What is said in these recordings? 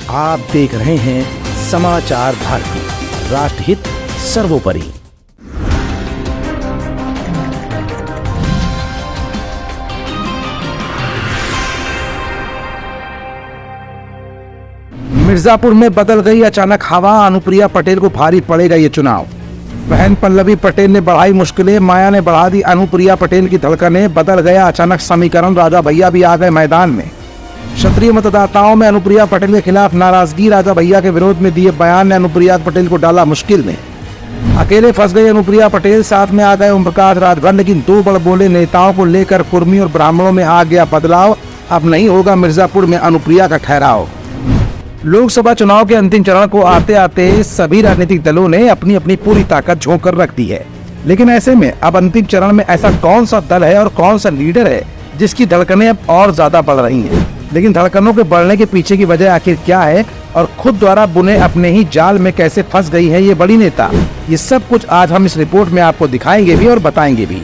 आप देख रहे हैं समाचार भारती, राष्ट्रहित सर्वोपरि। मिर्जापुर में बदल गई अचानक हवा, अनुप्रिया पटेल को भारी पड़ेगा ये चुनाव। बहन पल्लवी पटेल ने बढ़ाई मुश्किलें, माया ने बढ़ा दी अनुप्रिया पटेल की धड़कनें, बदल गया अचानक समीकरण, राजा भैया भी आ गए मैदान में। क्षत्रिय मतदाताओं में अनुप्रिया पटेल के खिलाफ नाराजगी, राजा भैया के विरोध में दिए बयान ने अनुप्रिया पटेल को डाला मुश्किल में। अकेले फंस गई अनुप्रिया पटेल, साथ में आ गए ओम प्रकाश राजभर, लेकिन दो बड़बोले नेताओं को लेकर कुर्मी और ब्राह्मणों में आ गया बदलाव। अब नहीं होगा मिर्जापुर में अनुप्रिया का ठहराव। लोकसभा चुनाव के अंतिम चरण को आते आते सभी राजनीतिक दलों ने अपनी अपनी पूरी ताकत झोंक कर रख दी है, लेकिन ऐसे में अब अंतिम चरण में ऐसा कौन सा दल है और कौन सा लीडर है जिसकी धड़कनें अब और ज्यादा बढ़ रही हैं। लेकिन धड़कनों के बढ़ने के पीछे की वजह आखिर क्या है और खुद द्वारा बुने अपने ही जाल में कैसे फंस गई है ये बड़ी नेता, ये सब कुछ आज हम इस रिपोर्ट में आपको दिखाएंगे भी और बताएंगे भी।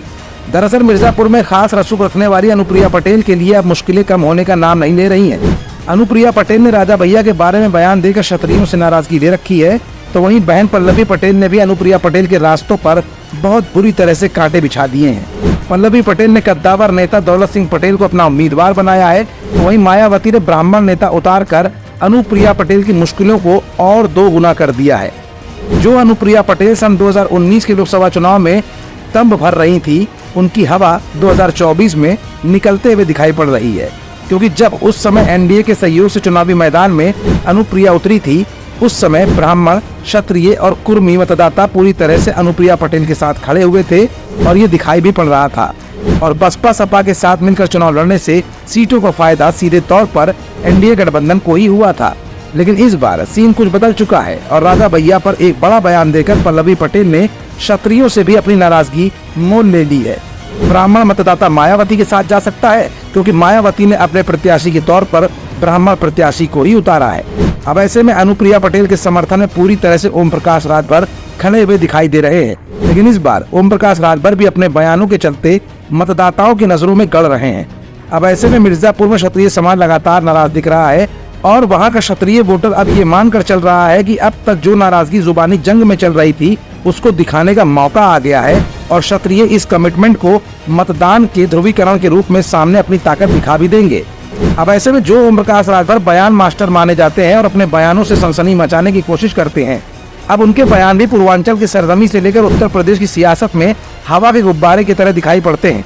दरअसल मिर्जापुर में खास रसूख रखने वाली अनुप्रिया पटेल के लिए अब मुश्किलें कम होने का नाम नहीं ले रही हैं। अनुप्रिया पटेल ने राजा भैया के बारे में बयान देकर क्षत्रियों से नाराजगी ले रखी है, तो वहीं बहन पल्लवी पटेल ने भी अनुप्रिया पटेल के रास्तों पर बहुत बुरी तरह से कांटे बिछा दिए हैं। पल्लवी पटेल ने कद्दावर नेता दौलत सिंह पटेल को अपना उम्मीदवार बनाया है, तो वहीं मायावती ने ब्राह्मण नेता उतार कर अनुप्रिया पटेल की मुश्किलों को और 2 गुना कर दिया है। जो अनुप्रिया पटेल सन 2019 के लोकसभा चुनाव में तंब भर रही थी, उनकी हवा 2024 में निकलते हुए दिखाई पड़ रही है, क्योंकि जब उस समय एनडीए के सहयोग से चुनावी मैदान में अनुप्रिया उतरी थी, उस समय ब्राह्मण, क्षत्रिय और कुर्मी मतदाता पूरी तरह से अनुप्रिया पटेल के साथ खड़े हुए थे और ये दिखाई भी पड़ रहा था। और बसपा सपा के साथ मिलकर चुनाव लड़ने से सीटों का फायदा सीधे तौर पर एनडीए गठबंधन को ही हुआ था। लेकिन इस बार सीन कुछ बदल चुका है और राजा भैया पर एक बड़ा बयान देकर पल्लवी पटेल ने क्षत्रियों से भी अपनी नाराजगी मोल ले ली है। ब्राह्मण मतदाता मायावती के साथ जा सकता है, क्योंकि मायावती ने अपने प्रत्याशी के तौर पर ब्राह्मण प्रत्याशी को ही उतारा है। अब ऐसे में अनुप्रिया पटेल के समर्थन में पूरी तरह से ओम प्रकाश राजभर खड़े हुए दिखाई दे रहे हैं, लेकिन इस बार ओम प्रकाश राजभर भी अपने बयानों के चलते मतदाताओं की नजरों में गड़ रहे हैं। अब ऐसे में मिर्जापुर में क्षत्रिय समाज लगातार नाराज दिख रहा है और वहाँ का क्षत्रिय वोटर अब ये मानकर चल रहा है कि अब तक जो नाराजगी जुबानी जंग में चल रही थी, उसको दिखाने का मौका आ गया है और क्षत्रिय इस कमिटमेंट को मतदान के ध्रुवीकरण के रूप में सामने अपनी ताकत दिखा भी देंगे। अब ऐसे में जो ओम प्रकाश राजभर बयान मास्टर माने जाते हैं और अपने बयानों से सनसनी मचाने की कोशिश करते हैं, अब उनके बयान भी पूर्वांचल की सरजमी से लेकर उत्तर प्रदेश की सियासत में हवा के गुब्बारे की तरह दिखाई पड़ते हैं।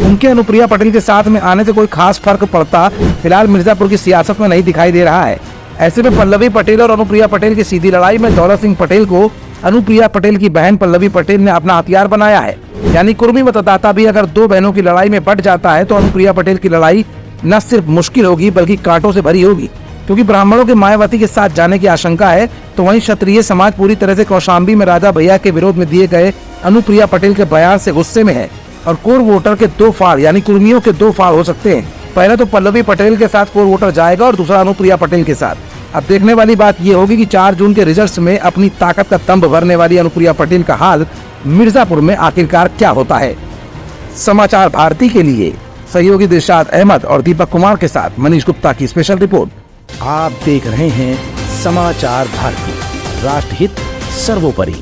उनके अनुप्रिया पटेल के साथ में आने से कोई खास फर्क पड़ता फिलहाल मिर्जापुर की सियासत में नहीं दिखाई दे रहा है। ऐसे में पल्लवी पटेल और अनुप्रिया पटेल की सीधी लड़ाई में दौलत सिंह पटेल को अनुप्रिया पटेल की बहन पल्लवी पटेल ने अपना हथियार बनाया है। यानी कुर्मी मतदाता भी अगर 2 बहनों की लड़ाई में बट जाता है तो अनुप्रिया पटेल की लड़ाई न सिर्फ मुश्किल होगी बल्कि कांटों से भरी होगी, क्योंकि ब्राह्मणों के मायावती के साथ जाने की आशंका है। तो वहीं क्षत्रिय समाज पूरी तरह से कौशाम्बी में राजा भैया के विरोध में दिए गए अनुप्रिया पटेल के बयान से गुस्से में है और कोर वोटर के 2 फाड़ यानी कुर्मियों के 2 फाड़ हो सकते हैं। पहले तो पल्लवी पटेल के साथ कोर वोटर जाएगा और दूसरा अनुप्रिया पटेल के साथ। अब देखने वाली बात ये होगी कि 4 जून के रिजल्ट्स में अपनी ताकत का तंब भरने वाली अनुप्रिया पटेल का हाल मिर्जापुर में आखिरकार क्या होता है। समाचार भारती के लिए सहयोगी दिलशाद अहमद और दीपक कुमार के साथ मनीष गुप्ता की स्पेशल रिपोर्ट। आप देख रहे हैं समाचार भारती, राष्ट्रहित सर्वोपरि।